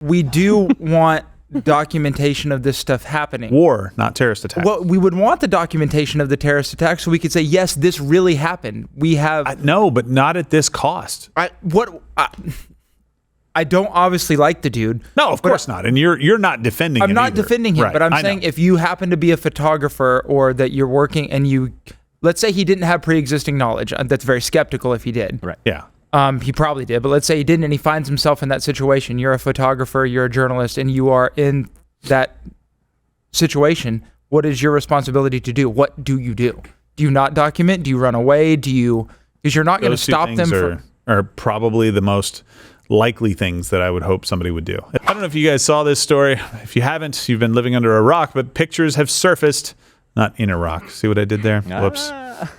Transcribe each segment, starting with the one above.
we do want documentation of this stuff happening. War, not terrorist attack. Well, we would want the documentation of the terrorist attack so we could say, yes, this really happened. We have... No, but not at this cost. I don't obviously like the dude. No, of course not. And you're not defending him. I'm not either. defending him, right. but I'm saying if you happen to be a photographer or that you're working and you... Let's say he didn't have pre-existing knowledge. That's very skeptical if he did. Right. Yeah. He probably did, but let's say he didn't and he finds himself in that situation. You're a photographer, you're a journalist, and you are in that situation. What is your responsibility to do? What do you do? Do you not document? Do you run away? Because you're not going to stop them from... are probably the most likely things that I would hope somebody would do. I don't know if you guys saw this story. If you haven't, you've been living under a rock, but pictures have surfaced. Not in Iraq. See what I did there? Whoops.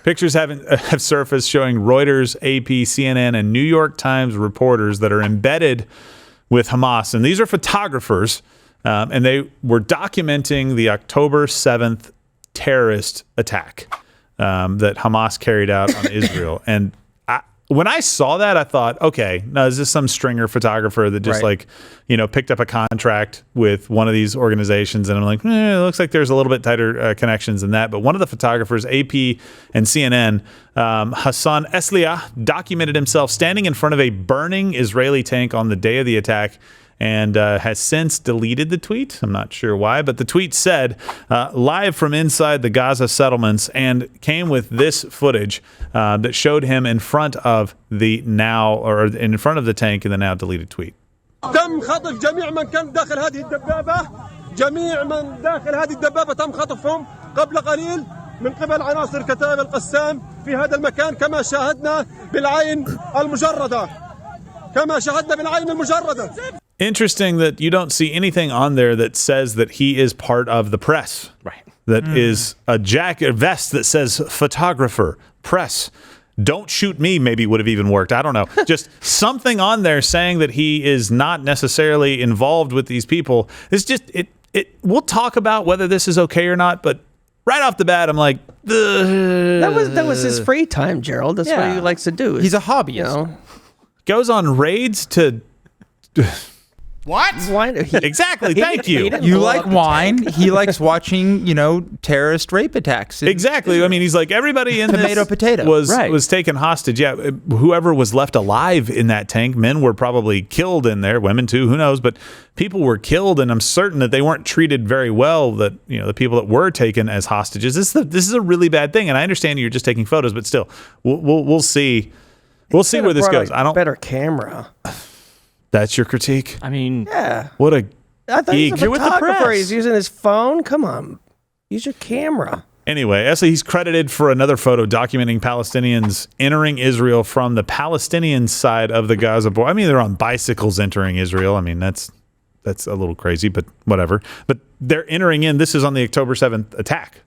Pictures have surfaced showing Reuters, AP, CNN, and New York Times reporters that are embedded with Hamas. And these are photographers, and they were documenting the October 7th terrorist attack that Hamas carried out on Israel. And when I saw that, I thought, okay, now is this some stringer photographer that just picked up a contract with one of these organizations? And I'm like, it looks like there's a little bit tighter connections than that. But one of the photographers, AP and CNN, Hassan Esliah, documented himself standing in front of a burning Israeli tank on the day of the attack, and has since deleted the tweet. I'm not sure why, but the tweet said, live from inside the Gaza settlements, and came with this footage that showed him in front of the in front of the tank in the now deleted tweet. تم خطف جميع من كان داخل هذه الدبابة جميع من داخل هذه الدبابة تم خطفهم قبل قليل من قبل عناصر كتائب القسام في هذا المكان كما شاهدنا بالعين المجردة Interesting that you don't see anything on there that says that he is part of the press. Right. That is a vest that says photographer, press. Don't shoot me maybe would have even worked. I don't know. Just something on there saying that he is not necessarily involved with these people. It's just we'll talk about whether this is okay or not, but right off the bat I'm like, that was his free time, Gerald. That's what he likes to do. He's a hobbyist. You know? Goes on raids to what? Exactly. Thank you. You like wine. He likes watching, terrorist rape attacks. Exactly. I mean, he's like, everybody in tomato potato was taken hostage. Yeah, whoever was left alive in that tank, men were probably killed in there, women too. Who knows? But people were killed, and I'm certain that they weren't treated very well. That the people that were taken as hostages. This is a really bad thing, and I understand you're just taking photos, but still, we'll see. We'll see where this goes. I don't better camera. That's your critique? I mean, yeah. What a I thought he's a geek. photographer. He's using his phone. Come on. Use your camera. Anyway, he's credited for another photo documenting Palestinians entering Israel from the Palestinian side of the Gaza border. I mean, they're on bicycles entering Israel. I mean, that's a little crazy, but whatever. But they're entering in. This is on the October 7th attack.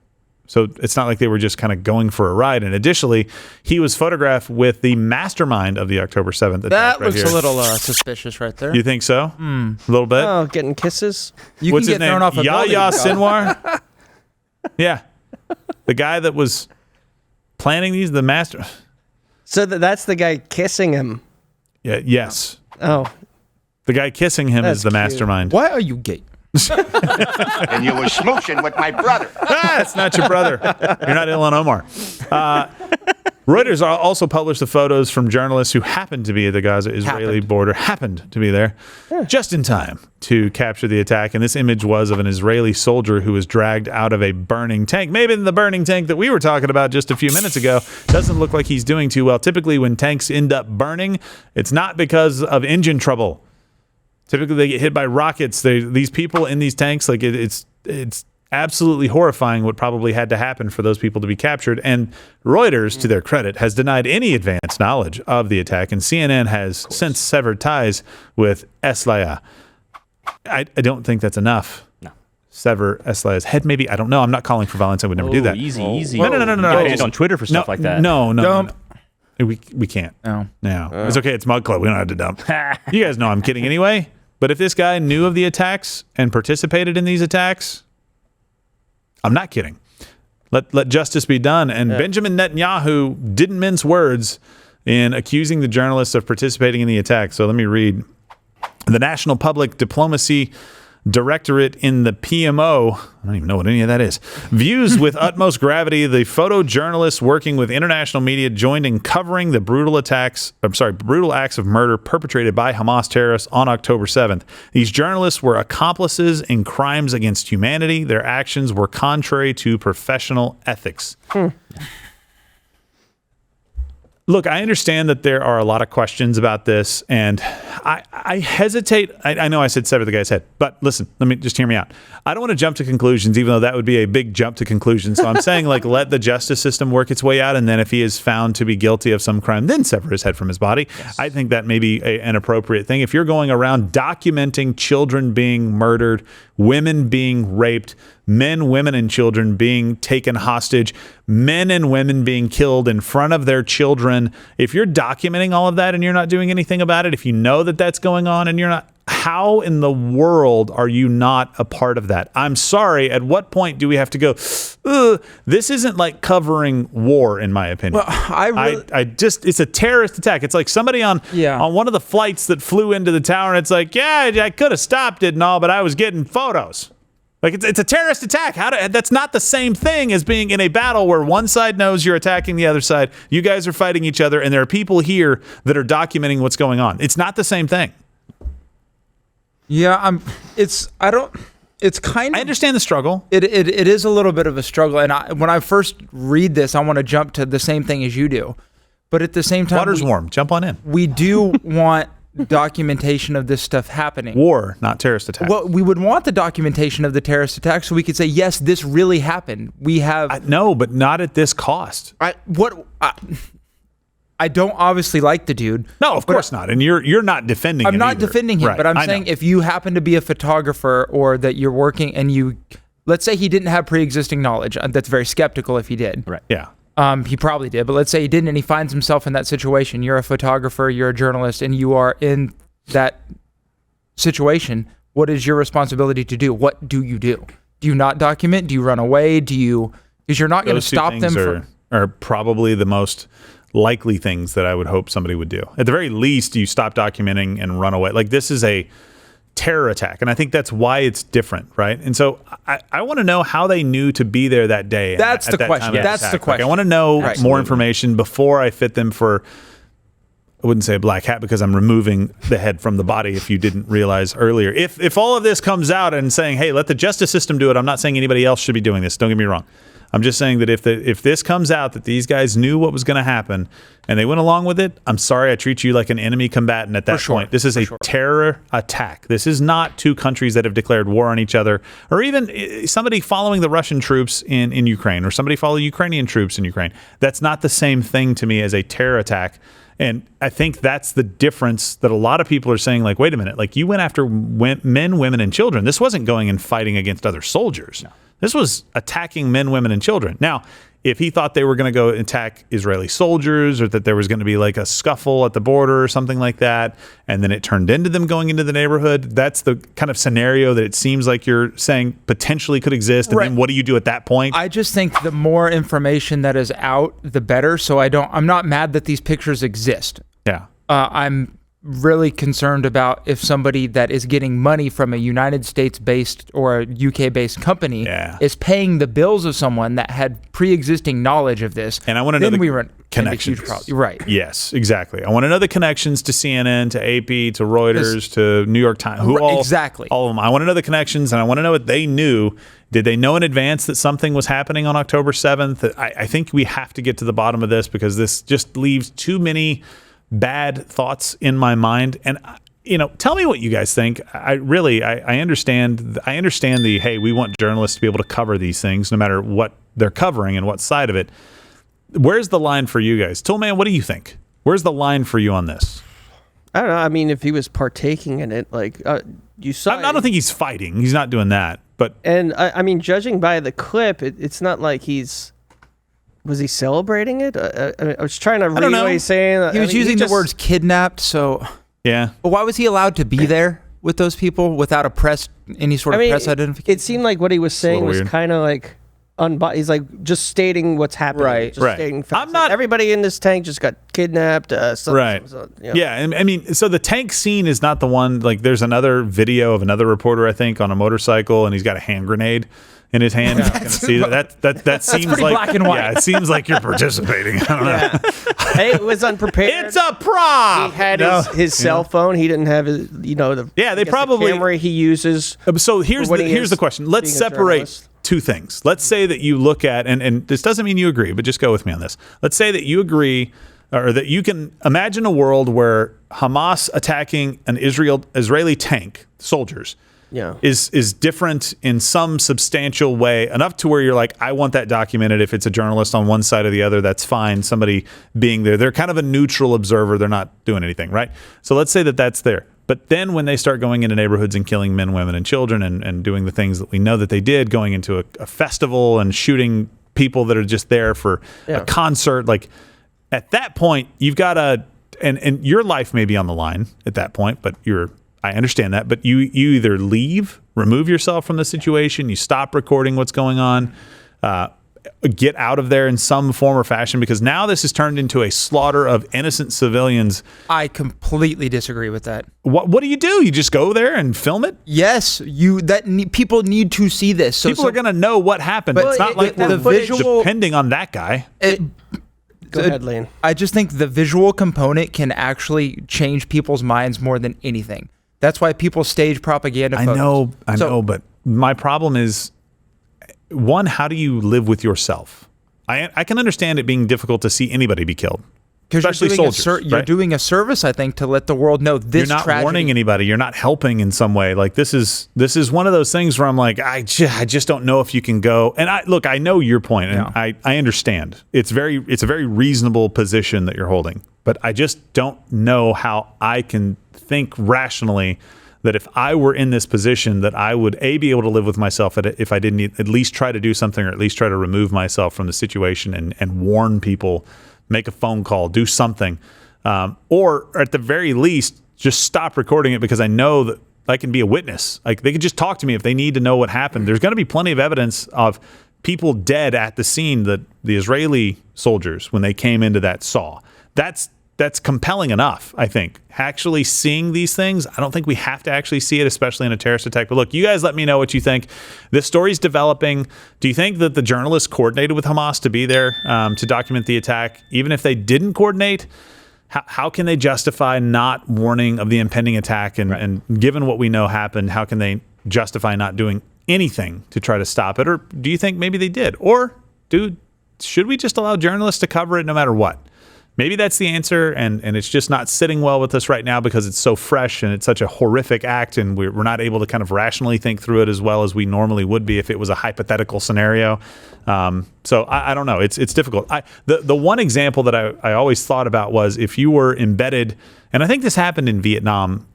So it's not like they were just kind of going for a ride. And additionally, he was photographed with the mastermind of the October 7th attack. That looks a little suspicious right there. You think so? A little bit? Oh, getting kisses? What's his name? Thrown off a Yahya Sinwar? Yeah. The guy that was planning these, the master. So that's the guy kissing him? Yeah. Yes. Oh. The guy kissing him is the mastermind. Why are you gay? And you were smooching with my brother. It's not your brother. You're not Ilhan Omar. Reuters also published the photos from journalists who happened to be at the Gaza-Israeli border, happened to be there just in time to capture the attack. And this image was of an Israeli soldier who was dragged out of a burning tank. Maybe the burning tank that we were talking about just a few minutes ago. Doesn't look like he's doing too well. Typically, when tanks end up burning, it's not because of engine trouble. Typically, they get hit by rockets. These people in these tanks, like it's absolutely horrifying what probably had to happen for those people to be captured. And Reuters, to their credit, has denied any advanced knowledge of the attack. And CNN has since severed ties with Esliah. I don't think that's enough. No. Sever Eslaiah's head, maybe. I don't know. I'm not calling for violence. I would never do that. Easy. No. Get on Twitter for stuff like that. No. We can't. No. It's okay. It's Mug Club. We don't have to dump. You guys know I'm kidding anyway. But if this guy knew of the attacks and participated in these attacks, I'm not kidding. Let justice be done. And Benjamin Netanyahu didn't mince words in accusing the journalists of participating in the attack. So let me read The National Public Diplomacy Directorate in the PMO, I don't even know what any of that is, views with utmost gravity the photojournalists working with international media joined in covering the brutal acts of murder perpetrated by Hamas terrorists on October 7th. These journalists were accomplices in crimes against humanity. Their actions were contrary to professional ethics. Look, I understand that there are a lot of questions about this, and I hesitate. I know I said sever the guy's head, but listen, let me just hear me out. I don't want to jump to conclusions, even though that would be a big jump to conclusions. So I'm saying, like, let the justice system work its way out, and then if he is found to be guilty of some crime, then sever his head from his body. Yes. I think that may be an appropriate thing. If you're going around documenting children being murdered, women being raped, men, women, and children being taken hostage, men and women being killed in front of their children. If you're documenting all of that and you're not doing anything about it, if you know that that's going on and you're not, how in the world are you not a part of that? I'm sorry. At what point do we have to go, this isn't like covering war, in my opinion. Well, I just, it's a terrorist attack. It's like somebody on one of the flights that flew into the tower, and it's like, yeah, I could have stopped it and all, but I was getting photos. Like, it's a terrorist attack. That's not the same thing as being in a battle where one side knows you're attacking the other side. You guys are fighting each other, and there are people here that are documenting what's going on. It's not the same thing. Yeah, it's kind of. I understand the struggle. It is a little bit of a struggle, and when I first read this, I want to jump to the same thing as you do, but at the same time, water's warm. Jump on in. We do want documentation of this stuff happening. War, not terrorist attack. Well, we would want the documentation of the terrorist attack so we could say, yes, this really happened. We have no, but not at this cost. I don't obviously like the dude. No, of course not. And you're not defending him. I'm not either. defending him, right. but I'm saying if you happen to be a photographer or that you're working and let's say he didn't have pre-existing knowledge. That's very skeptical if he did. Right. Yeah. He probably did, but let's say he didn't and he finds himself in that situation. You're a photographer, you're a journalist, and you are in that situation. What is your responsibility to do? What do you do? Do you not document? Do you run away? Because you're not going to stop them from... are probably the most likely things that I would hope somebody would do. At the very least, you stop documenting and run away. Like, this is a terror attack, and I think that's why it's different, right? And so I want to know how they knew to be there that day. That's the question. That's the question. Like, I want to know more information before I fit them for, I wouldn't say a black hat because I'm removing the head from the body if you didn't realize earlier. If all of this comes out and saying, hey, let the justice system do it, I'm not saying anybody else should be doing this. Don't get me wrong. I'm just saying that if this comes out that these guys knew what was going to happen and they went along with it, I'm sorry, I treat you like an enemy combatant at that point. This is a terror attack. This is not two countries that have declared war on each other, or even somebody following the Russian troops in Ukraine, or somebody following Ukrainian troops in Ukraine. That's not the same thing to me as a terror attack. And I think that's the difference that a lot of people are saying, like, wait a minute, like, you went after men, women, and children. This wasn't going and fighting against other soldiers. No. This was attacking men, women, and children. Now, if he thought they were going to go attack Israeli soldiers, or that there was going to be like a scuffle at the border or something like that, and then it turned into them going into the neighborhood, that's the kind of scenario that it seems like you're saying potentially could exist. And then what do you do at that point? I just think the more information that is out, the better. So I'm not mad that these pictures exist. Yeah. I'm really concerned about if somebody that is getting money from a United States-based or a UK-based company is paying the bills of someone that had pre-existing knowledge of this. And I want to know the connections. Right. Yes, exactly. I want to know the connections to CNN, to AP, to Reuters, to New York Times. Exactly. All of them. I want to know the connections, and I want to know what they knew. Did they know in advance that something was happening on October 7th? I think we have to get to the bottom of this, because this just leaves too many bad thoughts in my mind. And tell me what you guys think. I understand the, hey, we want journalists to be able to cover these things no matter what they're covering and what side of it. Where's the line for you guys? Toolman, what do you think? Where's the line for you on this? I don't know. I mean, if he was partaking in it, like, you saw. I don't think he's fighting. He's not doing that. But I mean, judging by the clip, it's not like he's. Was he celebrating it? I was trying to read what he's saying. He was using the words kidnapped, so... Yeah. But why was he allowed to be there with those people without any sort of press identification? It seemed like what he was saying was kind of like he's like just stating what's happening. Right. Just stating facts. I'm not. Everybody in this tank just got kidnapped. Right. Yeah. And I mean, so the tank scene is not the one. Like, there's another video of another reporter, I think, on a motorcycle, and he's got a hand grenade in his hand. See that seems like black and white. Yeah, it seems like you're participating. I don't know. Hey, it was unprepared. It's a prop. He had his cell phone. He didn't have his, they probably the camera he uses. So here's the question. Let's separate two things. Let's say that you look at, and this doesn't mean you agree, but just go with me on this. Let's say that you agree, or that you can imagine a world where Hamas attacking an Israeli tank, soldiers, is different in some substantial way, enough to where you're like, I want that documented. If it's a journalist on one side or the other, that's fine. Somebody being there, they're kind of a neutral observer. They're not doing anything, right? So let's say that that's there. But then when they start going into neighborhoods and killing men, women, and children and doing the things that we know that they did, going into a festival and shooting people that are just there for a concert, like at that point, you've got to, and your life may be on the line at that point, but I understand that, but you either leave, remove yourself from the situation, you stop recording what's going on, get out of there in some form or fashion, because now this has turned into a slaughter of innocent civilians. I completely disagree with that. What do? You just go there and film it? Yes, people need to see this. So people are going to know what happened. It's not like the we're visual depending on that guy. Go ahead, Lane. I just think the visual component can actually change people's minds more than anything. That's why people stage propaganda photos. I know, but my problem is, one, how do you live with yourself? I can understand it being difficult to see anybody be killed, especially soldiers. You're doing a service, I think, to let the world know this. You're not warning anybody. You're not helping in some way. Like this is one of those things where I'm like, I just don't know if you can go. And I know your point, and I understand. It's a very reasonable position that you're holding, but I just don't know how I can think rationally that if I were in this position, that I would be able to live with myself if I didn't at least try to do something, or at least try to remove myself from the situation and warn people, make a phone call, do something, or at the very least just stop recording it, because I know that I can be a witness. Like, they could just talk to me if they need to know what happened. There's going to be plenty of evidence of people dead at the scene that the Israeli soldiers, when they came into that, saw. That's compelling enough, I think. Actually seeing these things, I don't think we have to actually see it, especially in a terrorist attack. But look, you guys let me know what you think. This story's developing. Do you think that the journalists coordinated with Hamas to be there to document the attack? Even if they didn't coordinate, how can they justify not warning of the impending attack? And given what we know happened, how can they justify not doing anything to try to stop it? Or do you think maybe they did? Or should we just allow journalists to cover it no matter what? Maybe that's the answer, and it's just not sitting well with us right now because it's so fresh and it's such a horrific act, and we're not able to kind of rationally think through it as well as we normally would be if it was a hypothetical scenario. So I don't know. It's difficult. The one example that I always thought about was if you were embedded, and I think this happened in Vietnam,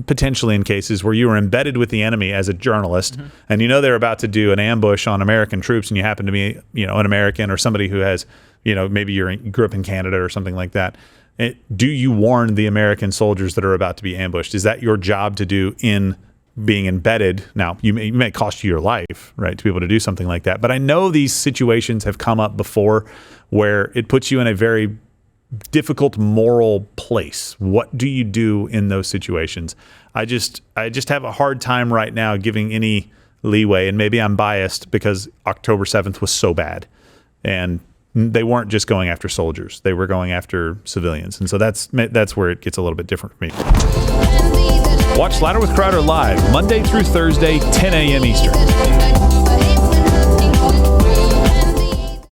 potentially in cases where you were embedded with the enemy as a journalist, and they're about to do an ambush on American troops, and you happen to be an American or somebody who has maybe you grew up in Canada or something like that. Do you warn the American soldiers that are about to be ambushed? Is that your job to do in being embedded? Now, it may cost you your life, right, to be able to do something like that. But I know these situations have come up before where it puts you in a very difficult moral place. What do you do in those situations? I just have a hard time right now giving any leeway, and maybe I'm biased because October 7th was so bad. And they weren't just going after soldiers. They were going after civilians. And so that's where it gets a little bit different for me. Watch Louder with Crowder live Monday through Thursday, 10 a.m. Eastern.